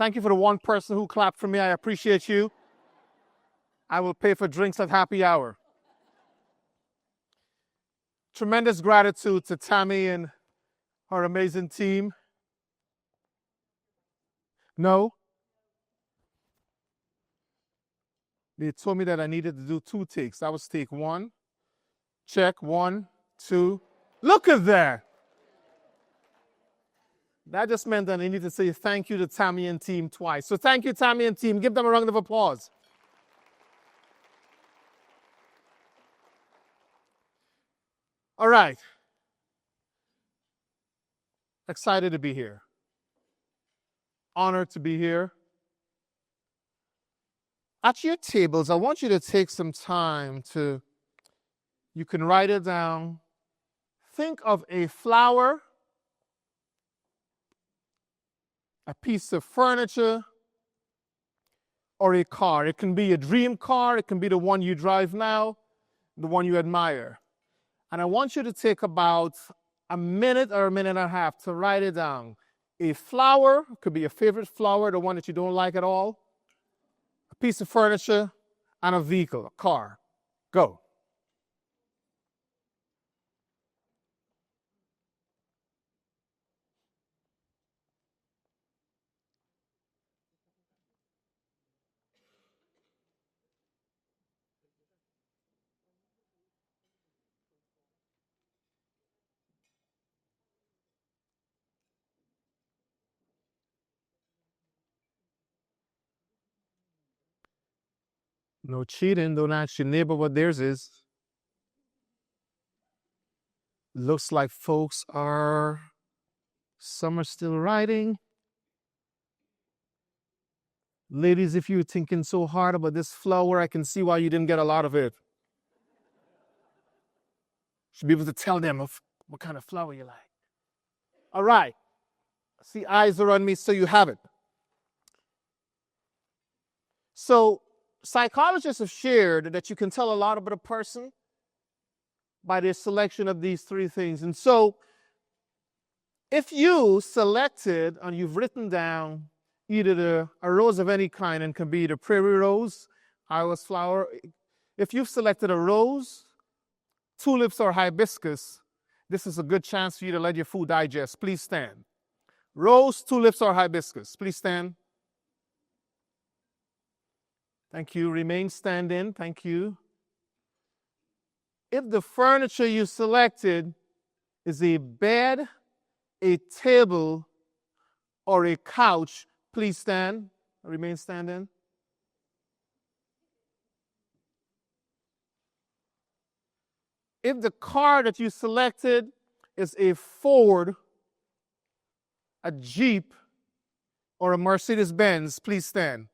Thank you for the one person who clapped for me. I appreciate you. I will pay for drinks at happy hour. Tremendous gratitude to Tammy and her amazing team. No? They told me that I needed to do 2 takes. That was take 1. Check, 1, 2. Look at that. That just meant that I need to say thank you to Tammy and team twice. So thank you, Tammy and team. Give them a round of applause. All right. Excited to be here. Honored to be here. At your tables, I want you to take some time to, you can write it down. Think of a flower, a piece of furniture, or a car. It can be a dream car. It can be the one you drive now, the one you admire. And I want you to take about a minute or a minute and a half to write it down. A flower, could be a favorite flower, the one that you don't like at all, a piece of furniture, and a vehicle, a car. Go. No cheating. Don't ask your neighbor what theirs is. Looks like some are still writing. Ladies, if you're thinking so hard about this flower, I can see why you didn't get a lot of it. Should be able to tell them what kind of flower you like. All right. See, eyes are on me, so you have it. So, psychologists have shared that you can tell a lot about a person by their selection of these 3 things. And so, if you selected and you've written down either a rose of any kind, and can be the prairie rose, iris flower. If you've selected a rose, tulips, or hibiscus, this is a good chance for you to let your food digest. Please stand. Rose, tulips, or hibiscus. Please stand. Thank you. Remain standing. Thank you. If the furniture you selected is a bed, a table, or a couch, please stand. Remain standing. If the car that you selected is a Ford, a Jeep, or a Mercedes-Benz, please stand.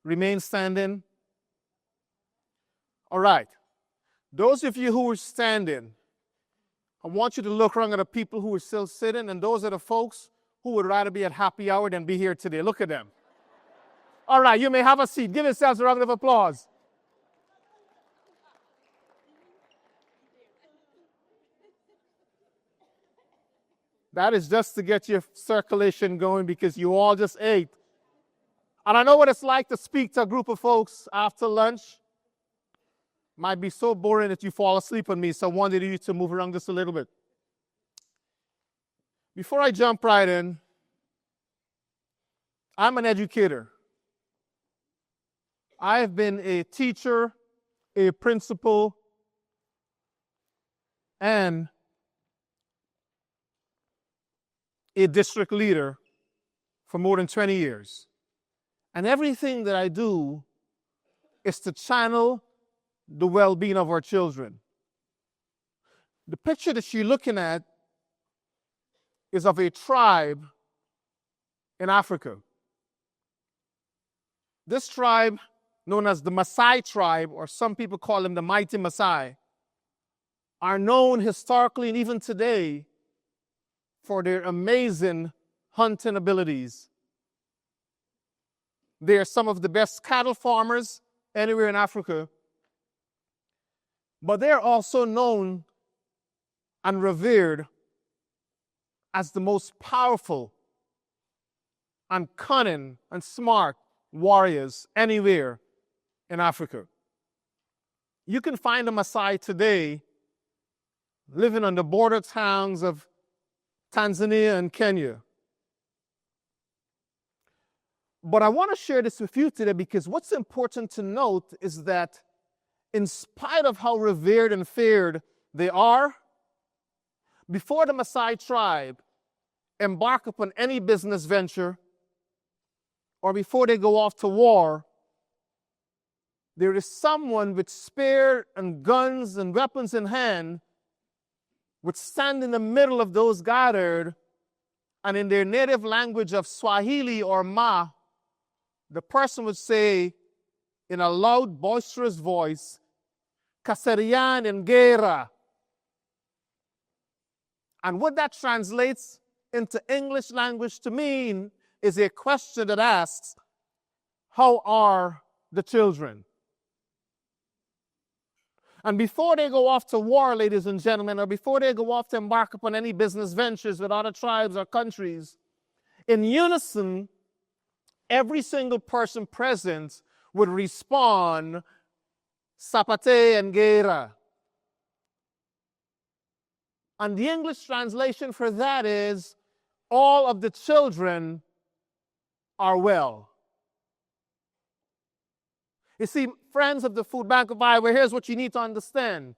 Remain standing. All right. Those of you who are standing, I want you to look around at the people who are still sitting, and those are the folks who would rather be at happy hour than be here today. Look at them. All right, you may have a seat. Give yourselves a round of applause. That is just to get your circulation going because you all just ate. And I know what it's like to speak to a group of folks after lunch. Might be so boring that you fall asleep on me, so I wanted you to move around just a little bit. Before I jump right in, I'm an educator. I've been a teacher, a principal, and a district leader for more than 20 years. And everything that I do is to channel the well-being of our children. The picture that you're looking at is of a tribe in Africa. This tribe, known as the Masai tribe, or some people call them the mighty Masai, are known historically and even today for their amazing hunting abilities. They are some of the best cattle farmers anywhere in Africa. But they're also known and revered as the most powerful and cunning and smart warriors anywhere in Africa. You can find a Masai today living on the border towns of Tanzania and Kenya. But I want to share this with you today because what's important to note is that in spite of how revered and feared they are, before the Masai tribe embark upon any business venture or before they go off to war, there is someone with spear and guns and weapons in hand would stand in the middle of those gathered, and in their native language of Swahili or Ma, the person would say in a loud, boisterous voice, "Kaserian and Gera." And what that translates into English language to mean is a question that asks, how are the children? And before they go off to war, ladies and gentlemen, or before they go off to embark upon any business ventures with other tribes or countries, in unison, every single person present would respond, "Sapate and Gera." And the English translation for that is, all of the children are well. You see, friends of the Food Bank of Iowa, here's what you need to understand.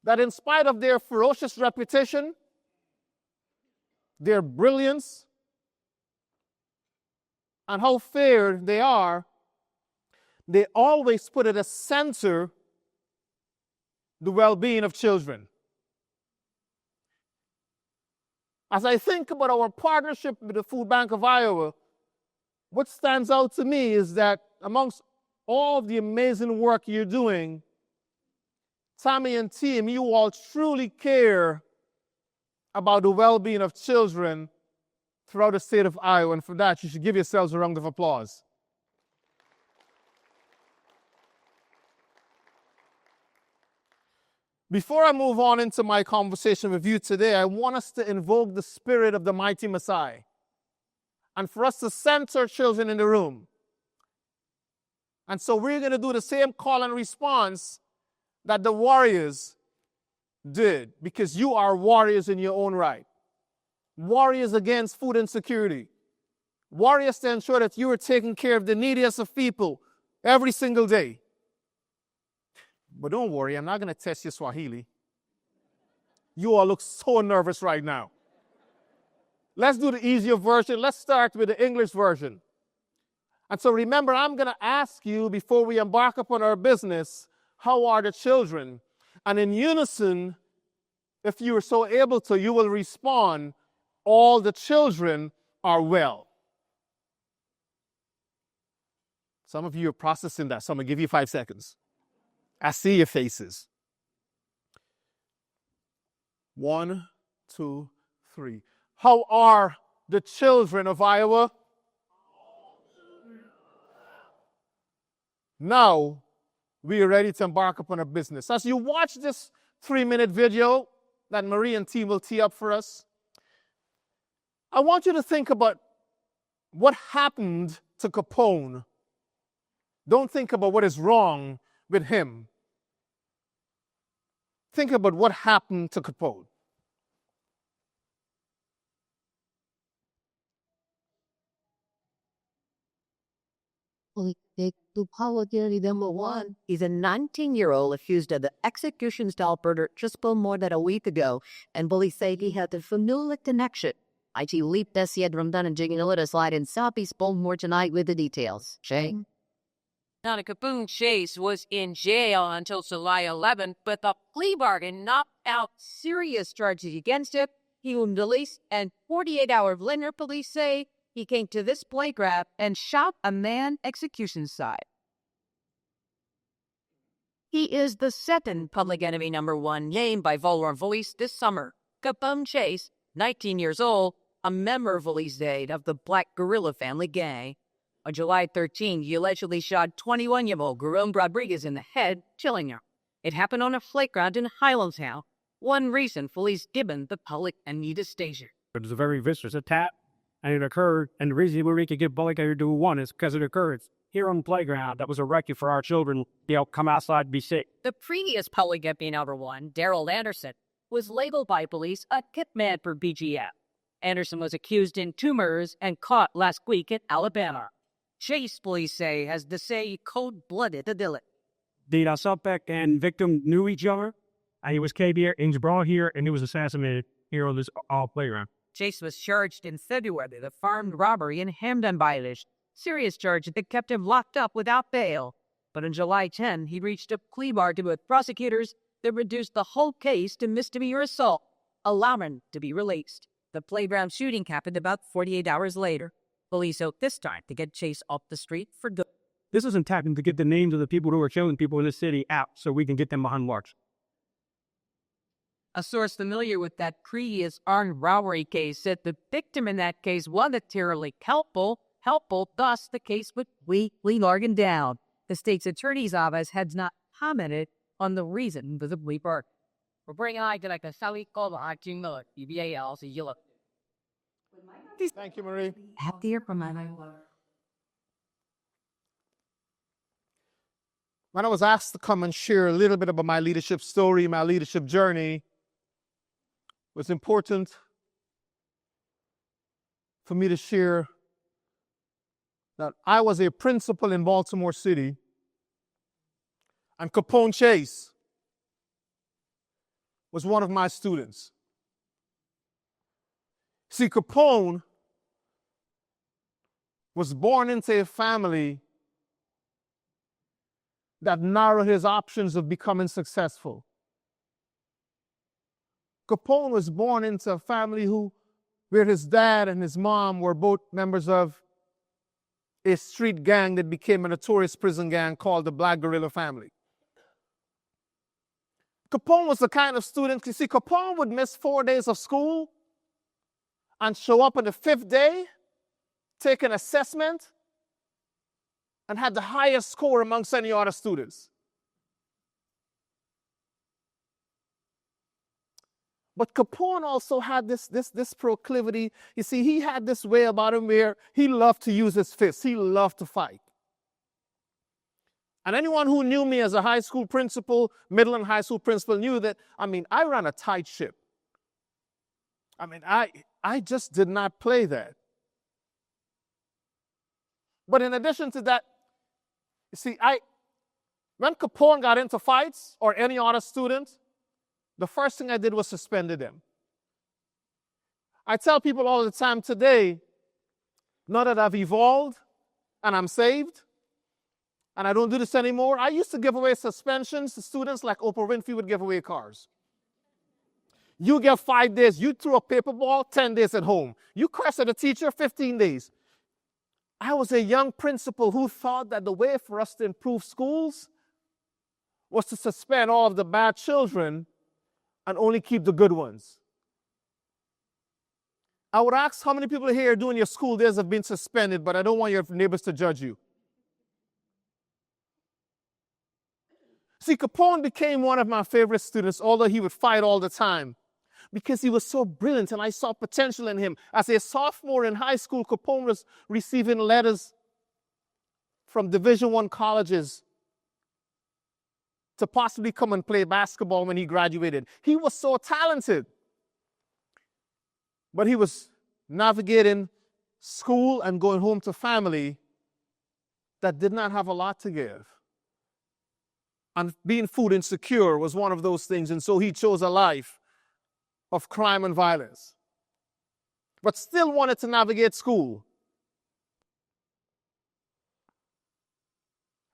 That in spite of their ferocious reputation, their brilliance, and how feared they are, they always put at the center the well-being of children. As I think about our partnership with the Food Bank of Iowa, what stands out to me is that amongst all of the amazing work you're doing, Tammy and team, you all truly care about the well-being of children throughout the state of Iowa, and for that, you should give yourselves a round of applause. Before I move on into my conversation with you today, I want us to invoke the spirit of the mighty Masai, and for us to center children in the room. And so we're going to do the same call and response that the warriors did, because you are warriors in your own right. Warriors against food insecurity. Warriors to ensure that you are taking care of the neediest of people every single day. But don't worry, I'm not going to test your Swahili. You all look so nervous right now. Let's do the easier version. Let's start with the English version. And so remember, I'm going to ask you before we embark upon our business, how are the children? And in unison, if you are so able to, you will respond, all the children are well. Some of you are processing that, so I'm going to give you 5 seconds. I see your faces. 1, 2, 3. How are the children of Iowa? Now, we are ready to embark upon a business. As you watch this 3-minute video that Marie and team will tee up for us, I want you to think about what happened to Capone. Don't think about what is wrong with him. Think about what happened to Capone. To power theory number 1 is a 19-year-old accused of the execution-style murder just more than a week ago, and police say he had a familial connection. IT leap Desiad Ramdan and Jigging a slide in Southeast Baltimore tonight with the details. Shay? Now, Capone Chase was in jail until July 11th, but the plea bargain knocked out serious charges against him. He was released, and 48 hours later, police say he came to this playground and shot a man execution side. He is the second public enemy number 1 named by Vulgar Voice this summer. Capone Chase, 19 years old, a member of Police Day of the Black Guerrilla family gang. On July 13, he allegedly shot 21-year-old Jerome Rodriguez in the head, killing her. It happened on a playground in Highlandtown. One reason police given the public Anita station. It was a very vicious attack. and it occurred. And the reason we could get bullied to do one is because it occurred here on the playground. That was a record for our children. They'll come outside and be sick. The previous public enemy number one, Daryl Anderson, was labeled by police a hitman for BGF. Anderson was accused in 2 murders and caught last week in Alabama. Chase, police say, has cold-blooded the villain. The suspect and victim knew each other. He was came here, and he was brought here, and he was assassinated here on this playground. Chase was charged in February with armed robbery and Hamden violation, serious charges that kept him locked up without bail. But on July 10, he reached a plea bargain with prosecutors that reduced the whole case to misdemeanor assault, allowing him to be released. The playground shooting happened about 48 hours later. Police hope this time to get Chase off the street for good. This isn't tapping to get the names of the people who are killing people in the city out so we can get them behind bars. A source familiar with that previous armed robbery case said the victim in that case wasn't terribly helpful, thus the case would weakly largen down. The state's attorney's office has not commented on the reason for the plea bargain. Thank you, Marie. When I was asked to come and share a little bit about my leadership story, my leadership journey, it was important for me to share that I was a principal in Baltimore City, and Capone Chase was one of my students. See, Capone was born into a family that narrowed his options of becoming successful. Capone was born into a family where his dad and his mom were both members of a street gang that became a notorious prison gang called the Black Guerrilla Family. Capone was the kind of student, you see, Capone would miss 4 days of school and show up on the 5th day, take an assessment, and had the highest score amongst any other students. But Capone also had this proclivity. You see, he had this way about him where he loved to use his fists. He loved to fight. And anyone who knew me as a high school principal, middle and high school principal, knew that, I ran a tight ship. I just did not play that. But in addition to that, you see, when Capone got into fights, or any other student, the first thing I did was suspended them. I tell people all the time today, now that I've evolved and I'm saved, and I don't do this anymore, I used to give away suspensions to students like Oprah Winfrey would give away cars. You get 5 days, you threw a paper ball, 10 days at home. You curse at a teacher, 15 days. I was a young principal who thought that the way for us to improve schools was to suspend all of the bad children and only keep the good ones. I would ask how many people here during your school days have been suspended, but I don't want your neighbors to judge you. See, Capone became one of my favorite students, although he would fight all the time, because he was so brilliant and I saw potential in him. As a sophomore in high school, Capone was receiving letters from Division I colleges to possibly come and play basketball when he graduated. He was so talented. But he was navigating school and going home to family that did not have a lot to give. And being food insecure was one of those things, and so he chose a life of crime and violence, but still wanted to navigate school.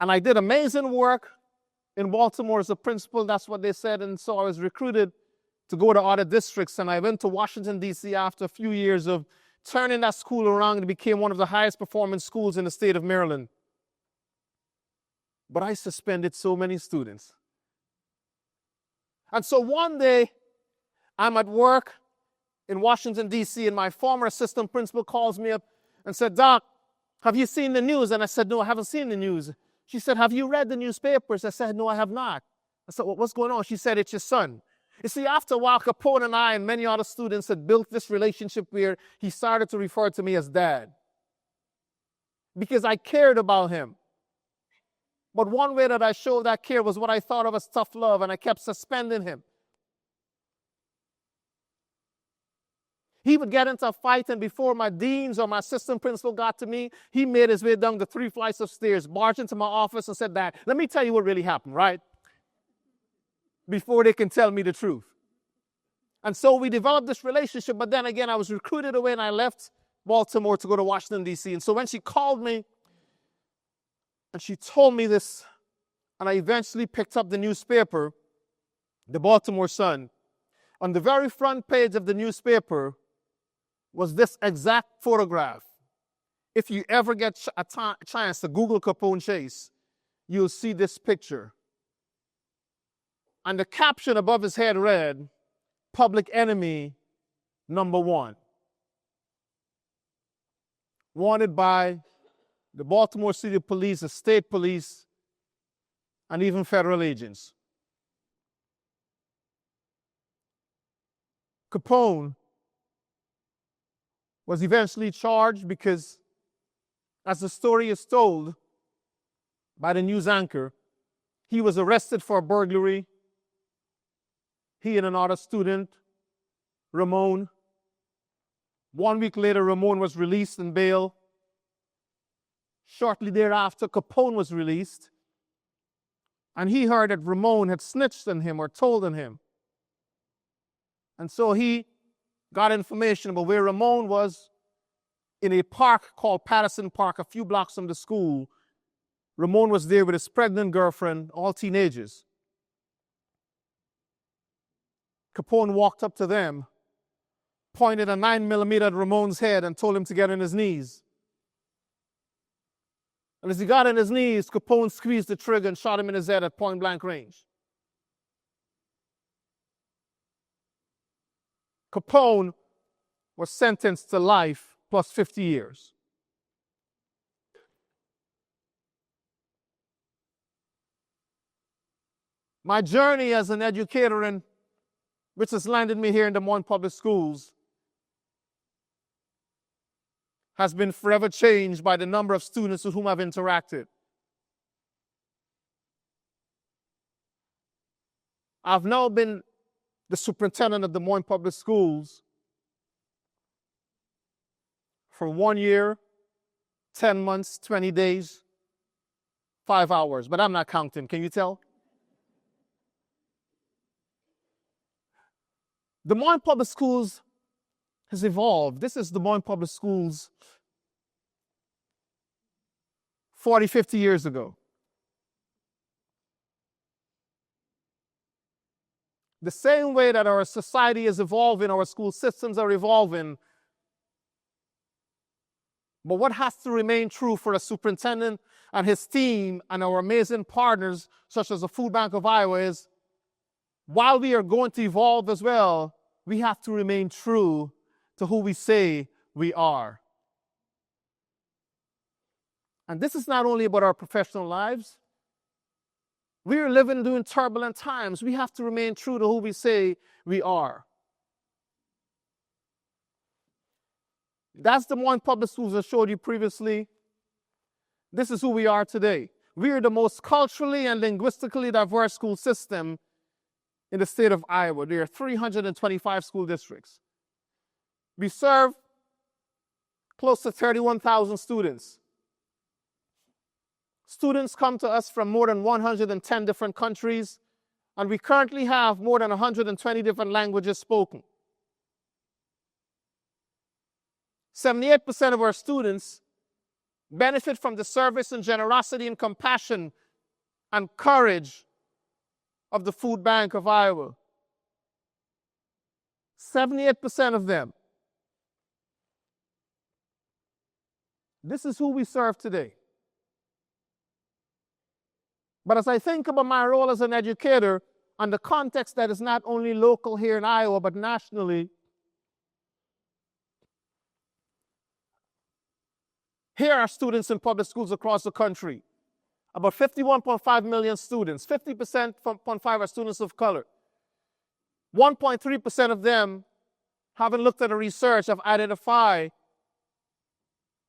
And I did amazing work in Baltimore as a principal, that's what they said, and so I was recruited to go to other districts, and I went to Washington, D.C. after a few years of turning that school around, and it became one of the highest performing schools in the state of Maryland. But I suspended so many students. And so one day, I'm at work in Washington, D.C., and my former assistant principal calls me up and said, "Doc, have you seen the news?" And I said, "No, I haven't seen the news." She said, "Have you read the newspapers?" I said, "No, I have not." I said, "Well, what's going on?" She said, "It's your son. You see, after a while, Capone and I and many other students had built this relationship where he started to refer to me as Dad, because I cared about him. But one way that I showed that care was what I thought of as tough love, and I kept suspending him. He would get into a fight, and before my deans or my assistant principal got to me, he made his way down the 3 flights of stairs, barged into my office and said, "Dad, let me tell you what really happened, right? Before they can tell me the truth." And so we developed this relationship, but then again, I was recruited away and I left Baltimore to go to Washington, D.C. And so when she called me and she told me this, and I eventually picked up the newspaper, the Baltimore Sun, on the very front page of the newspaper was this exact photograph. If you ever get a chance to Google Capone Chase, you'll see this picture. And the caption above his head read, "Public Enemy Number 1. Wanted by the Baltimore City Police, the state police, and even federal agents." Capone was eventually charged because, as the story is told by the news anchor, he was arrested for burglary. He and another student, Ramon. 1 week later, Ramon was released on bail. Shortly thereafter, Capone was released, and he heard that Ramon had snitched on him or told on him. And so he got information about where Ramon was in a park called Patterson Park, a few blocks from the school. Ramon was there with his pregnant girlfriend, all teenagers. Capone walked up to them, pointed a 9mm at Ramon's head, and told him to get on his knees. And as he got on his knees, Capone squeezed the trigger and shot him in his head at point blank range. Capone was sentenced to life plus 50 years. My journey as an educator, which has landed me here in the Moines Public Schools, has been forever changed by the number of students with whom I've interacted. I've now been the superintendent of the Moines Public Schools for 1 year, 10 months, 20 days, 5 hours, but I'm not counting. Can you tell? The Moines Public Schools has evolved. This is the Moines Public Schools 40, 50 years ago. The same way that our society is evolving, our school systems are evolving. But what has to remain true for a superintendent and his team and our amazing partners, such as the Food Bank of Iowa, is while we are going to evolve as well, we have to remain true to who we say we are. And this is not only about our professional lives. We are living during turbulent times. We have to remain true to who we say we are. That's the Moines Public Schools I showed you previously. This is who we are today. We are the most culturally and linguistically diverse school system in the state of Iowa. There are 325 school districts. We serve close to 31,000 students. Students come to us from more than 110 different countries, and we currently have more than 120 different languages spoken. 78% of our students benefit from the service and generosity and compassion and courage of the Food Bank of Iowa. 78% of them. This is who we serve today. But as I think about my role as an educator and the context that is not only local here in Iowa, but nationally, here are students in public schools across the country. About 51.5 million students. 50.5 are students of color. 1.3% of them, having looked at the research, have identified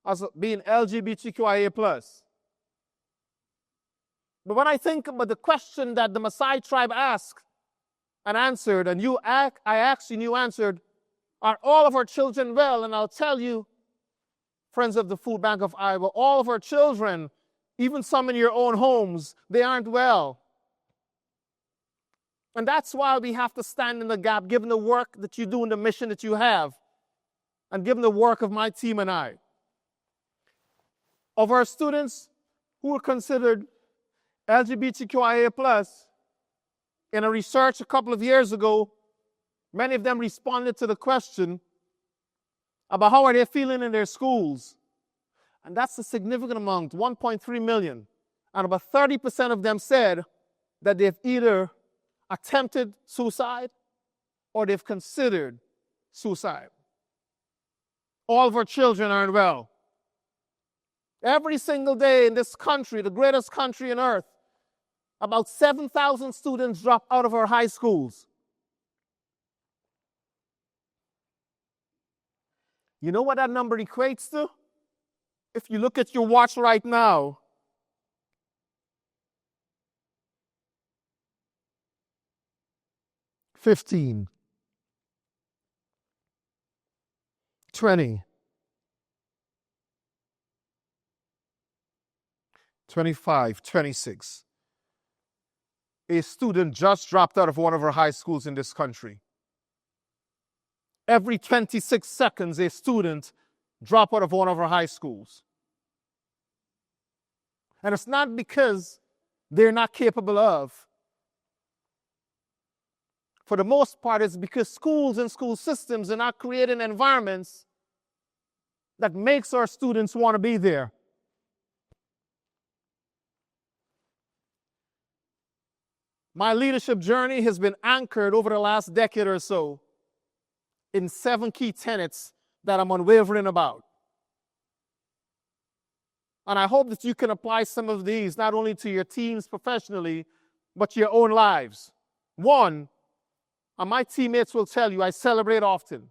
as being LGBTQIA+. But when I think about the question that the Masai tribe asked and answered, and I asked you and you answered, are all of our children well? And I'll tell you, friends of the Food Bank of Iowa, all of our children, even some in your own homes, they aren't well. And that's why we have to stand in the gap, given the work that you do and the mission that you have, and given the work of my team and I. Of our students who are considered LGBTQIA+, in a research a couple of years ago, many of them responded to the question about how are they feeling in their schools. And that's a significant amount, 1.3 million. And about 30% of them said that they've either attempted suicide or they've considered suicide. All of our children aren't well. Every single day in this country, the greatest country on earth, about 7,000 students drop out of our high schools. You know what that number equates to? If you look at your watch right now, $15, $20, $25, $26. A student just dropped out of one of our high schools in this country. Every 26 seconds, a student drops out of one of our high schools. And it's not because they're not capable of. For the most part, it's because schools and school systems are not creating environments that makes our students want to be there. My leadership journey has been anchored over the last decade or so in 7 key tenets that I'm unwavering about. And I hope that you can apply some of these not only to your teams professionally, but to your own lives. 1, and my teammates will tell you, I celebrate often.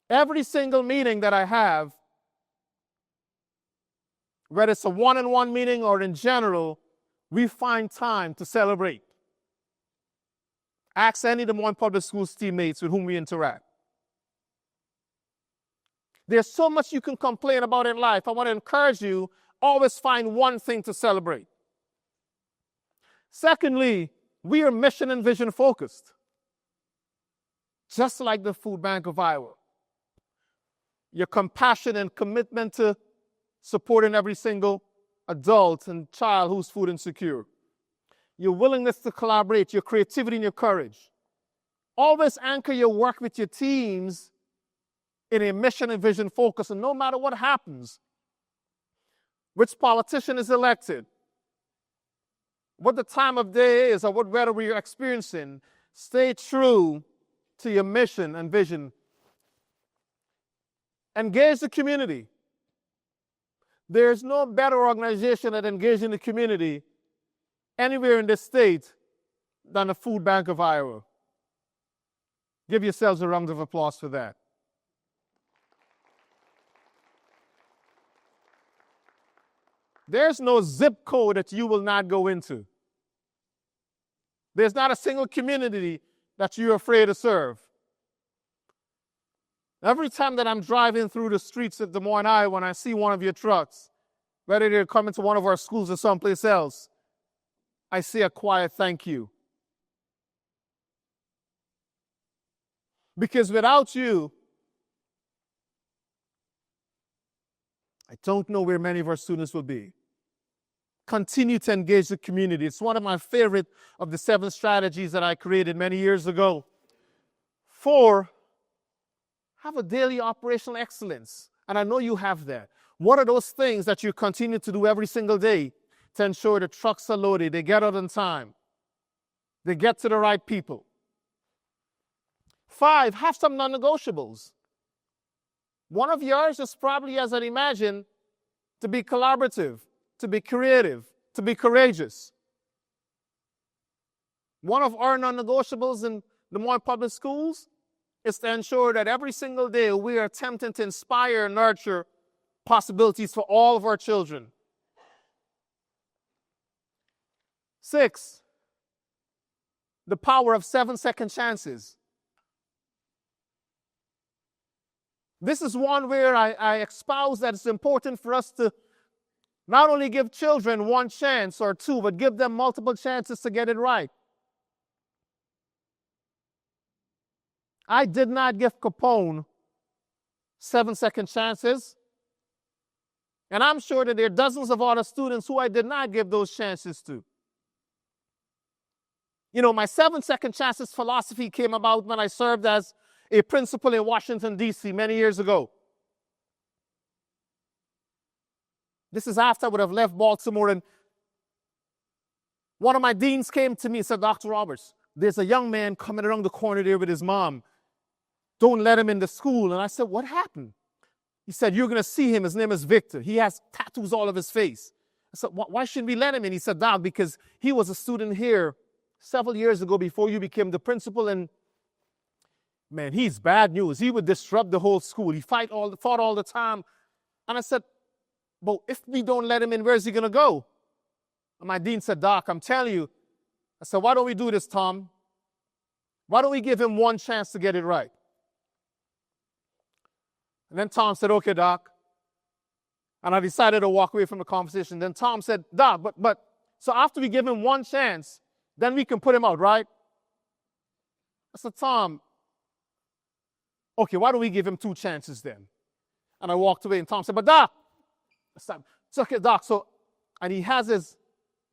Every single meeting that I have, whether it's a one-on-one meeting or in general, we find time to celebrate. Ask any of the Moines Public Schools teammates with whom we interact. There's so much you can complain about in life. I want to encourage you, always find one thing to celebrate. Secondly, we are mission and vision focused, just like the Food Bank of Iowa. Your compassion and commitment to supporting every single adult and child who's food insecure. Your willingness to collaborate, your creativity and your courage. Always anchor your work with your teams in a mission and vision focus, and no matter what happens, which politician is elected, what the time of day is, or what weather we're experiencing, stay true to your mission and vision. Engage the community. There's no better organization that engages in the community anywhere in the state than the Food Bank of Iowa. Give yourselves a round of applause for that. There's no zip code that you will not go into. There's not a single community that you're afraid to serve. Every time that I'm driving through the streets of Des Moines, Iowa, when I see one of your trucks, whether they're coming to one of our schools or someplace else, I say a quiet thank you. Because without you, I don't know where many of our students will be. Continue to engage the community. It's one of my favorite of the 7 strategies that I created many years ago. 4, have a daily operational excellence. And I know you have that. What are those things that you continue to do every single day to ensure the trucks are loaded, they get out on time, they get to the right people? 5, have some non-negotiables. One of yours is probably, as I'd imagine, to be collaborative, to be creative, to be courageous. One of our non-negotiables in the Moines Public Schools is to ensure that every single day we are attempting to inspire and nurture possibilities for all of our children. 6, the power of 7-second chances. This is one where I espouse that it's important for us to not only give children one chance or two, but give them multiple chances to get it right. I did not give Capone 7-second chances. And I'm sure that there are dozens of other students who I did not give those chances to. You know, my 7-second chances philosophy came about when I served as a principal in Washington, D.C. many years ago. This is after I would have left Baltimore, and one of my deans came to me and said, Dr. Roberts, there's a young man coming around the corner there with his mom. Don't let him in the school. And I said, what happened? He said, you're going to see him. His name is Victor. He has tattoos all over his face. I said, why shouldn't we let him in? He said, Doc, because he was a student here several years ago before you became the principal, and man, he's bad news. He would disrupt the whole school. He fought all the time. And I said, but if we don't let him in, where's he going to go? And my dean said, Doc, I'm telling you. I said, why don't we do this, Tom? Why don't we give him one chance to get it right? And then Tom said, okay, Doc. And I decided to walk away from the conversation. Then Tom said, Doc, but so after we give him one chance, then we can put him out, right? I said, Tom, okay, why don't we give him 2 chances then? And I walked away, and Tom said, but Doc, I said, it's okay, Doc. So, and he has his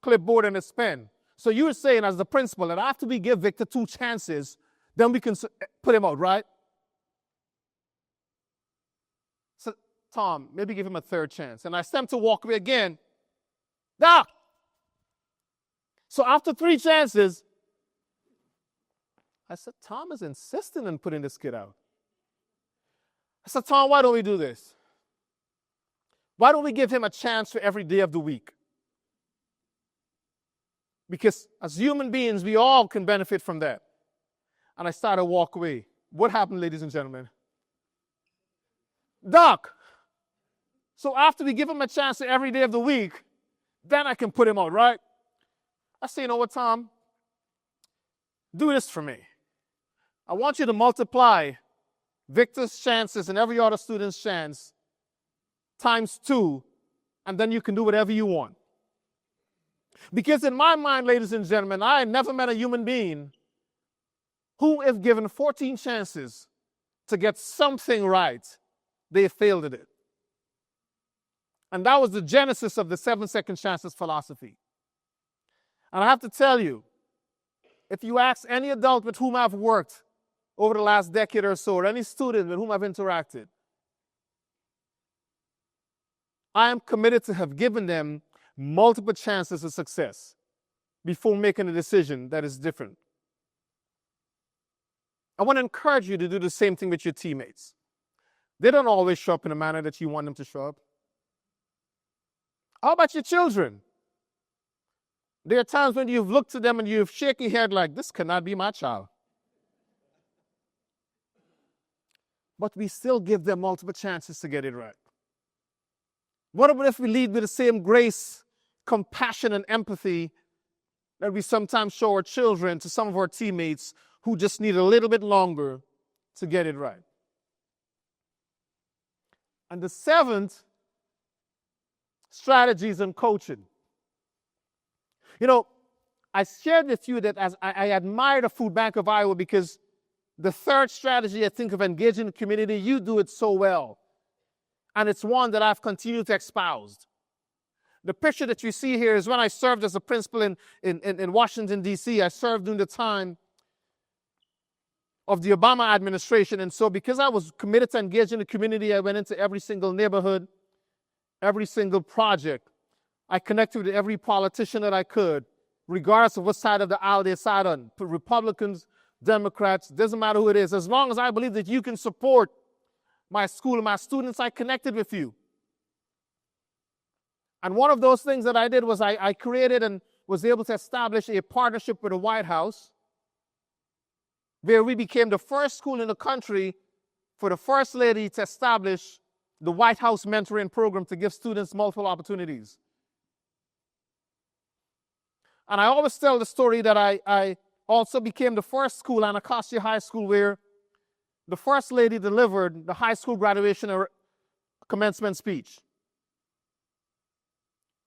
clipboard and his pen. So you were saying as the principal that after we give Victor 2 chances, then we can put him out, right? So, Tom, maybe give him a 3rd chance. And I asked him to walk away again. Doc! So after 3 chances, I said, Tom is insisting on putting this kid out. I said, Tom, why don't we do this? Why don't we give him a chance for every day of the week? Because as human beings, we all can benefit from that. And I started to walk away. What happened, ladies and gentlemen? Doc, so after we give him a chance for every day of the week, then I can put him out, right? I say, you know what, Tom? Do this for me. I want you to multiply Victor's chances and every other student's chance times 2, and then you can do whatever you want. Because in my mind, ladies and gentlemen, I never met a human being who, if given 14 chances to get something right, they failed at it. And that was the genesis of the 7-second chances philosophy. And I have to tell you, if you ask any adult with whom I've worked over the last decade or so, or any student with whom I've interacted, I am committed to have given them multiple chances of success before making a decision that is different. I want to encourage you to do the same thing with your teammates. They don't always show up in the manner that you want them to show up. How about your children? There are times when you've looked at them and you've shaken your head like, this cannot be my child. But we still give them multiple chances to get it right. What about if we lead with the same grace, compassion, and empathy that we sometimes show our children to some of our teammates who just need a little bit longer to get it right? And the 7th, strategies and coaching. You know, I shared with you that as I admire the Food Bank of Iowa because the 3rd strategy, I think, of engaging the community, you do it so well. And it's one that I've continued to espouse. The picture that you see here is when I served as a principal in Washington, D.C. I served during the time of the Obama administration. And so because I was committed to engaging the community, I went into every single neighborhood, every single project. I connected with every politician that I could, regardless of what side of the aisle they sat on. Republicans, Democrats, doesn't matter who it is. As long as I believe that you can support my school and my students, I connected with you. And one of those things that I did was I created was able to establish a partnership with the White House, where we became the first school in the country for the First Lady to establish the White House mentoring program to give students multiple opportunities. And I always tell the story that I also became the first school, Anacostia High School, where the First Lady delivered the high school graduation commencement speech.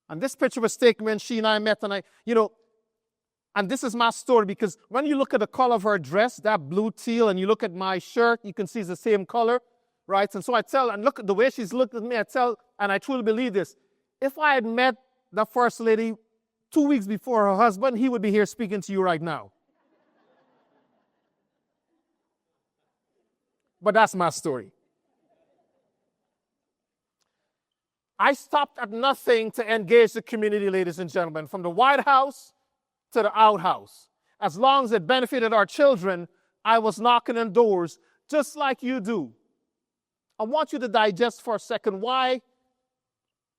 And this picture was taken when she and I met, and this is my story, because when you look at the color of her dress, that blue teal, and you look at my shirt, you can see it's the same color, right? And so I tell, and look at the way she's looked at me, and I truly believe this. If I had met the First Lady 2 weeks before her husband, he would be here speaking to you right now. But that's my story. I stopped at nothing to engage the community, ladies and gentlemen, from the White House to the outhouse. As long as it benefited our children, I was knocking on doors just like you do. I want you to digest for a second why,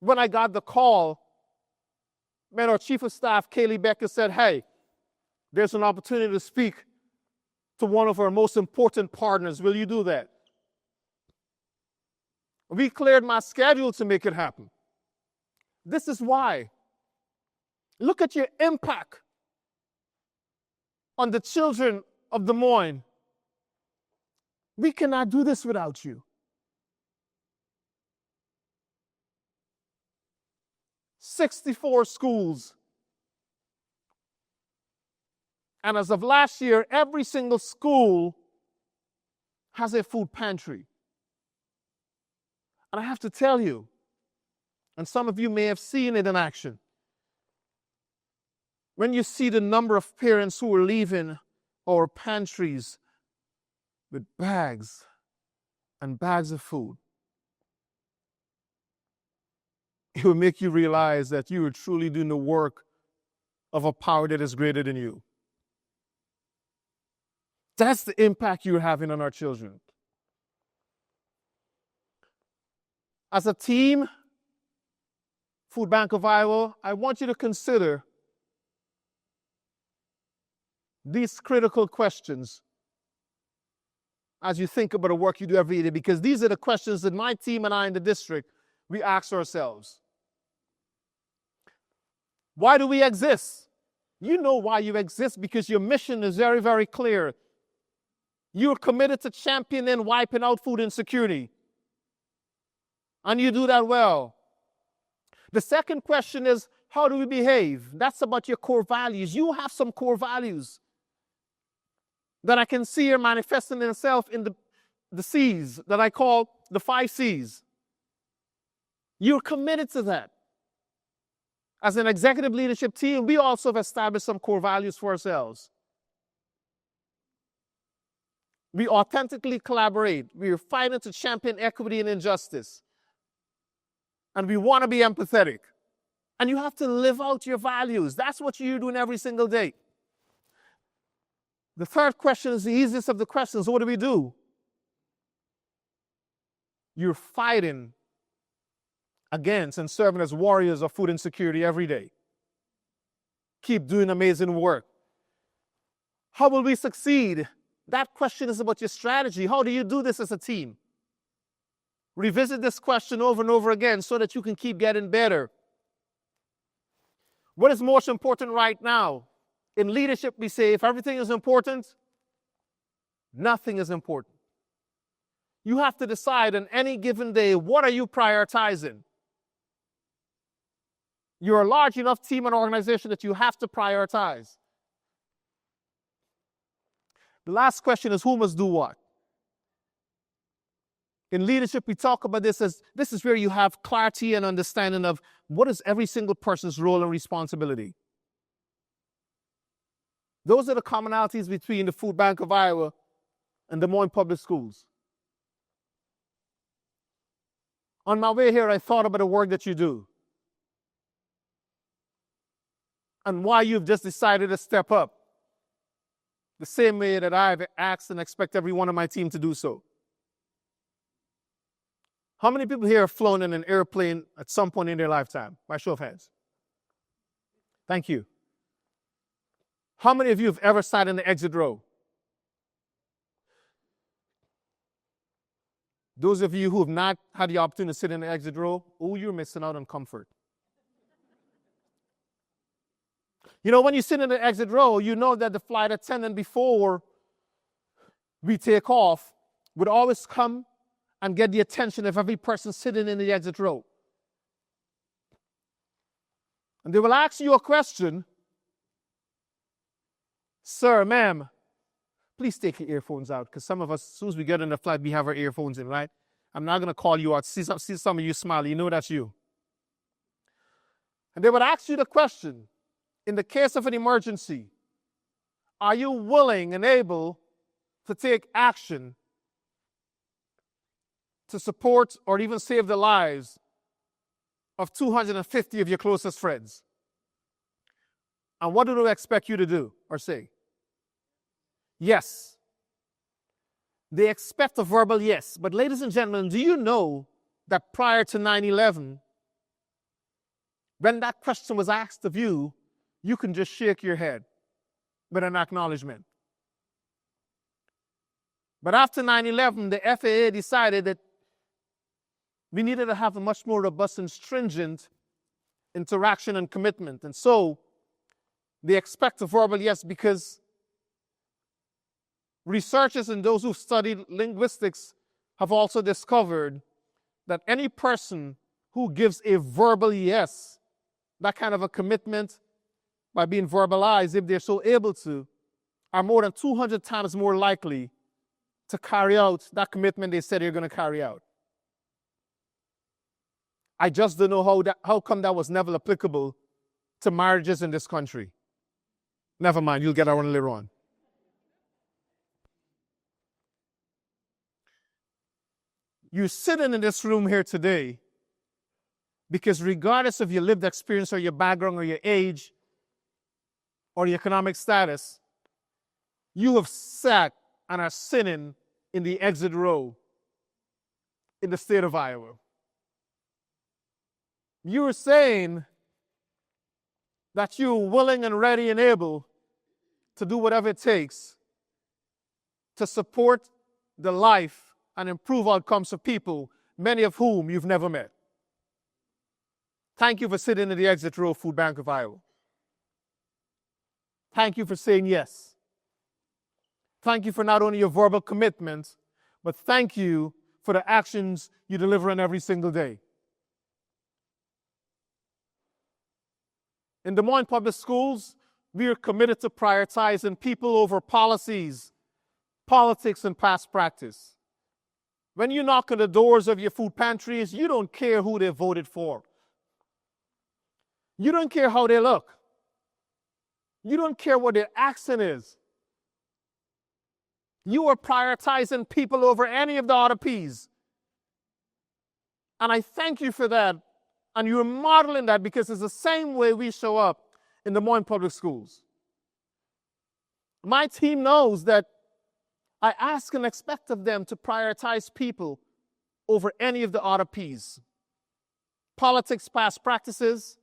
when I got the call, when our Chief of Staff, Kaylee Becker, said, hey, there's an opportunity to speak to one of our most important partners. Will you do that? We cleared my schedule to make it happen. This is why. Look at your impact on the children of Des Moines. We cannot do this without you. 64 schools. And as of last year, every single school has a food pantry. And I have to tell you, and some of you may have seen it in action, when you see the number of parents who are leaving our pantries with bags and bags of food, it will make you realize that you are truly doing the work of a power that is greater than you. That's the impact you're having on our children. As a team, Food Bank of Iowa, I want you to consider these critical questions as you think about the work you do every day, because these are the questions that my team and I in the district, we ask ourselves. Why do we exist? You know why you exist, because your mission is very, very clear. You're committed to championing wiping out food insecurity. And you do that well. The second question is, how do we behave? That's about your core values. You have some core values that I can see are manifesting themselves in the C's that I call the 5 C's. You're committed to that. As an executive leadership team, we also have established some core values for ourselves. We authentically collaborate. We are fighting to champion equity and injustice. And we want to be empathetic. And you have to live out your values. That's what you're doing every single day. The third question is the easiest of the questions. What do? You're fighting against and serving as warriors of food insecurity every day. Keep doing amazing work. How will we succeed? That question is about your strategy. How do you do this as a team? Revisit this question over and over again so that you can keep getting better. What is most important right now? In leadership, we say if everything is important, nothing is important. You have to decide on any given day, what are you prioritizing? You're a large enough team and organization that you have to prioritize. The last question is, who must do what? In leadership, we talk about this as this is where you have clarity and understanding of what is every single person's role and responsibility. Those are the commonalities between the Food Bank of Iowa and the Moines Public Schools. On my way here, I thought about the work that you do and why you've just decided to step up the same way that I've asked and expect every one of my team to do so. How many people here have flown in an airplane at some point in their lifetime? By show of hands. Thank you. How many of you have ever sat in the exit row? Those of you who have not had the opportunity to sit in the exit row, oh, you're missing out on comfort. You know, when you sit in the exit row, you know that the flight attendant, before we take off, would always come and get the attention of every person sitting in the exit row. And they will ask you a question. Sir, ma'am, please take your earphones out, because some of us, as soon as we get in the flight, we have our earphones in, right? I'm not going to call you out. See some of you smile. You know that's you. And they would ask you the question, in the case of an emergency, are you willing and able to take action to support or even save the lives of 250 of your closest friends? And what do they expect you to do or say? Yes. They expect a verbal yes. But ladies and gentlemen, do you know that prior to 9/11, when that question was asked of you, you can just shake your head with an acknowledgement. But after 9/11, the FAA decided that we needed to have a much more robust and stringent interaction and commitment. And so they expect a verbal yes, because researchers and those who've studied linguistics have also discovered that any person who gives a verbal yes, that kind of a commitment by being verbalized, if they're so able to, are more than 200 times more likely to carry out that commitment they said they're going to carry out. I just don't know how come that was never applicable to marriages in this country. Never mind, you'll get that one later on. You're sitting in this room here today because regardless of your lived experience or your background or your age or your economic status, you have sat and are sitting in the exit row in the state of Iowa. You are saying that you're willing and ready and able to do whatever it takes to support the life and improve outcomes of people, many of whom you've never met. Thank you for sitting in the exit row, Food Bank of Iowa. Thank you for saying yes. Thank you for not only your verbal commitment, but thank you for the actions you deliver on every single day. In Des Moines Public Schools, we are committed to prioritizing people over policies, politics, and past practice. When you knock on the doors of your food pantries, you don't care who they voted for. You don't care how they look. You don't care what their accent is. You are prioritizing people over any of the other P's. And I thank you for that. And you're modeling that, because it's the same way we show up in the Moines Public Schools. My team knows that I ask and expect of them to prioritize people over any of the other P's. Politics, past practices,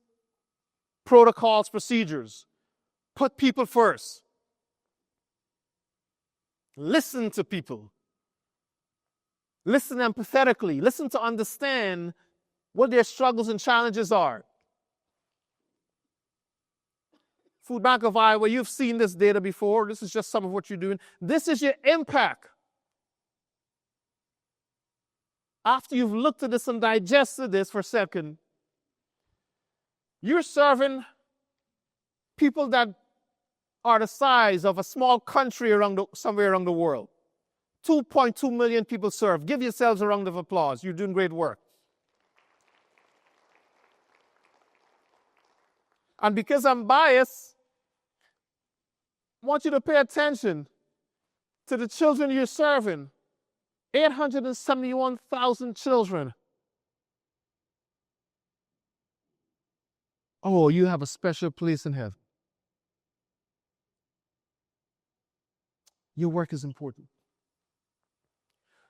protocols, procedures. Put people first. Listen to people. Listen empathetically. Listen to understand what their struggles and challenges are. Food Bank of Iowa, you've seen this data before. This is just some of what you're doing. This is your impact. After you've looked at this and digested this for a second, you're serving people that are the size of a small country somewhere around the world. 2.2 million people served. Give yourselves a round of applause. You're doing great work. And because I'm biased, I want you to pay attention to the children you're serving. 871,000 children. Oh, you have a special place in heaven. Your work is important.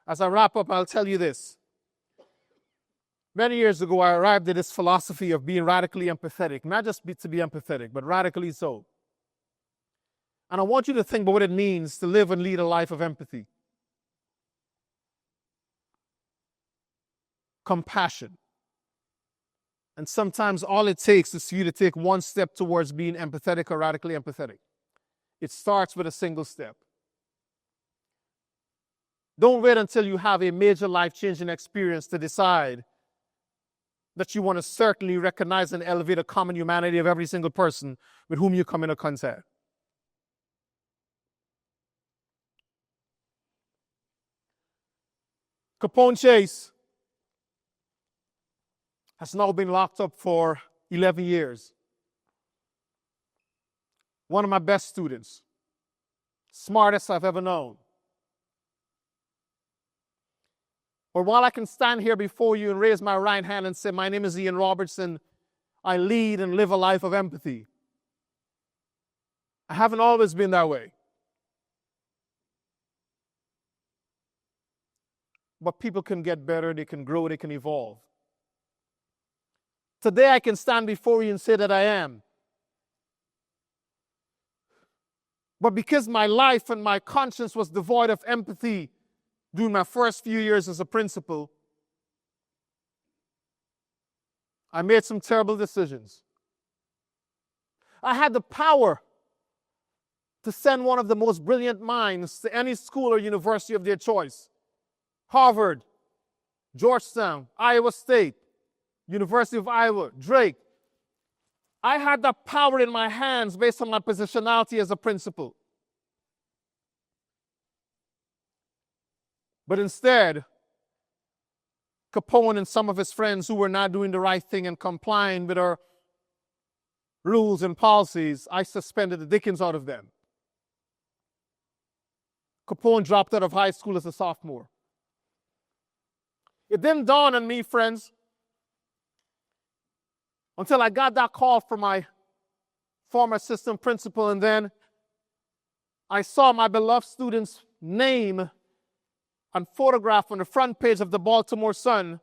As I wrap up, I'll tell you this. Many years ago, I arrived at this philosophy of being radically empathetic. Not just to be empathetic, but radically so. And I want you to think about what it means to live and lead a life of empathy, compassion. And sometimes all it takes is for you to take one step towards being empathetic or radically empathetic. It starts with a single step. Don't wait until you have a major life-changing experience to decide that you want to certainly recognize and elevate a common humanity of every single person with whom you come into contact. Capone Chase has now been locked up for 11 years. One of my best students, smartest I've ever known. But while I can stand here before you and raise my right hand and say, my name is Ian Robertson, I lead and live a life of empathy, I haven't always been that way. But people can get better, they can grow, they can evolve. Today I can stand before you and say that I am. But because my life and my conscience was devoid of empathy during my first few years as a principal, I made some terrible decisions. I had the power to send one of the most brilliant minds to any school or university of their choice. Harvard, Georgetown, Iowa State, University of Iowa, Drake. I had that power in my hands based on my positionality as a principal. But instead, Capone and some of his friends who were not doing the right thing and complying with our rules and policies, I suspended the dickens out of them. Capone dropped out of high school as a sophomore. It didn't dawn on me, friends, until I got that call from my former assistant principal, and then I saw my beloved student's name and photograph on the front page of the Baltimore Sun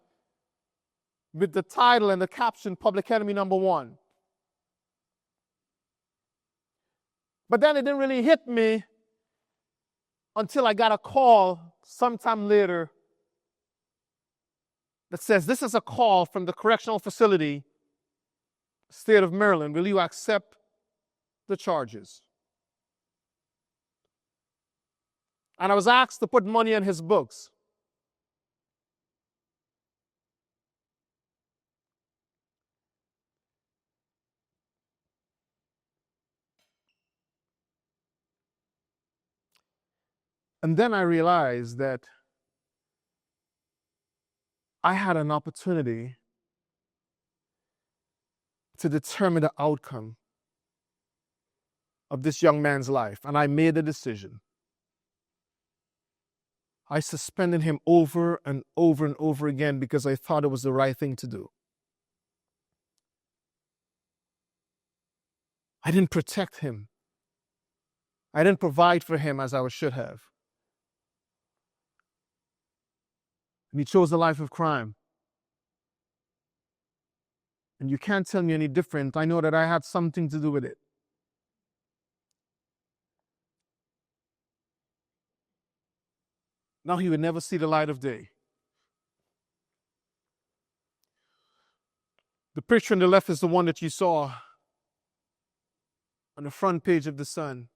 with the title and the caption, Public Enemy Number 1. But then it didn't really hit me until I got a call sometime later that says, this is a call from the correctional facility, state of Maryland. Will you accept the charges? And I was asked to put money in his books. And then I realized that I had an opportunity to determine the outcome of this young man's life. And I made a decision. I suspended him over and over and over again because I thought it was the right thing to do. I didn't protect him. I didn't provide for him as I should have. And he chose a life of crime. And you can't tell me any different. I know that I had something to do with it. Now he would never see the light of day. The picture on the left is the one that you saw on the front page of the Sun.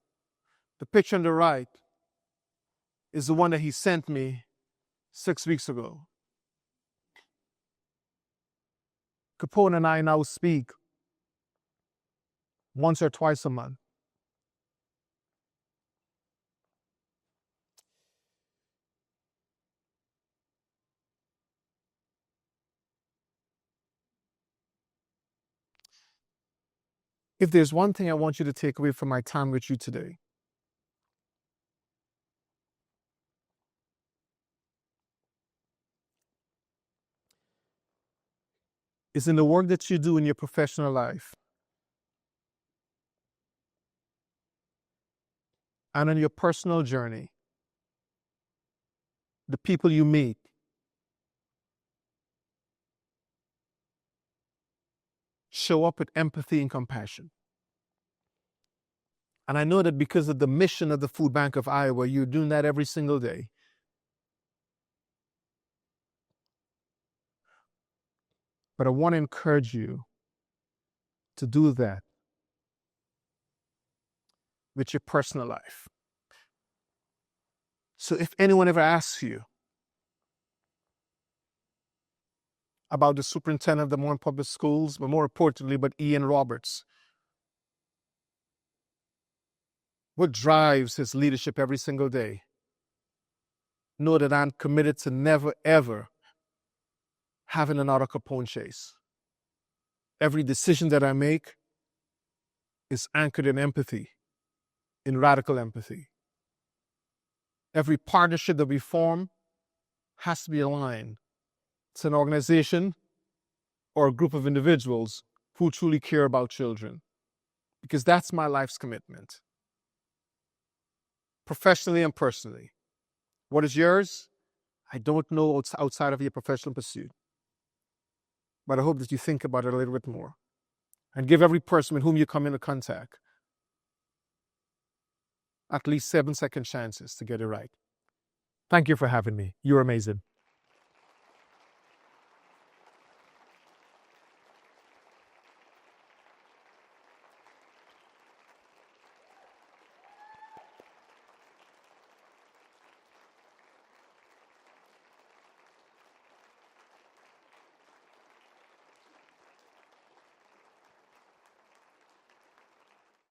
The picture on the right is the one that he sent me 6 weeks ago. Capone and I now speak once or twice a month. If there's one thing I want you to take away from my time with you today, it's in the work that you do in your professional life and on your personal journey, the people you meet, show up with empathy and compassion. And I know that because of the mission of the Food Bank of Iowa, you're doing that every single day. But I want to encourage you to do that with your personal life. So if anyone ever asks you about the superintendent of the Moines Public Schools, but more importantly, but Ian Roberts, what drives his leadership every single day, know that I'm committed to never, ever having another Capone chase. Every decision that I make is anchored in empathy, in radical empathy. Every partnership that we form has to be aligned to an organization or a group of individuals who truly care about children, because that's my life's commitment, professionally and personally. What is yours? I don't know outside of your professional pursuit, but I hope that you think about it a little bit more and give every person with whom you come into contact at least 7-second chances to get it right. Thank you for having me. You're amazing.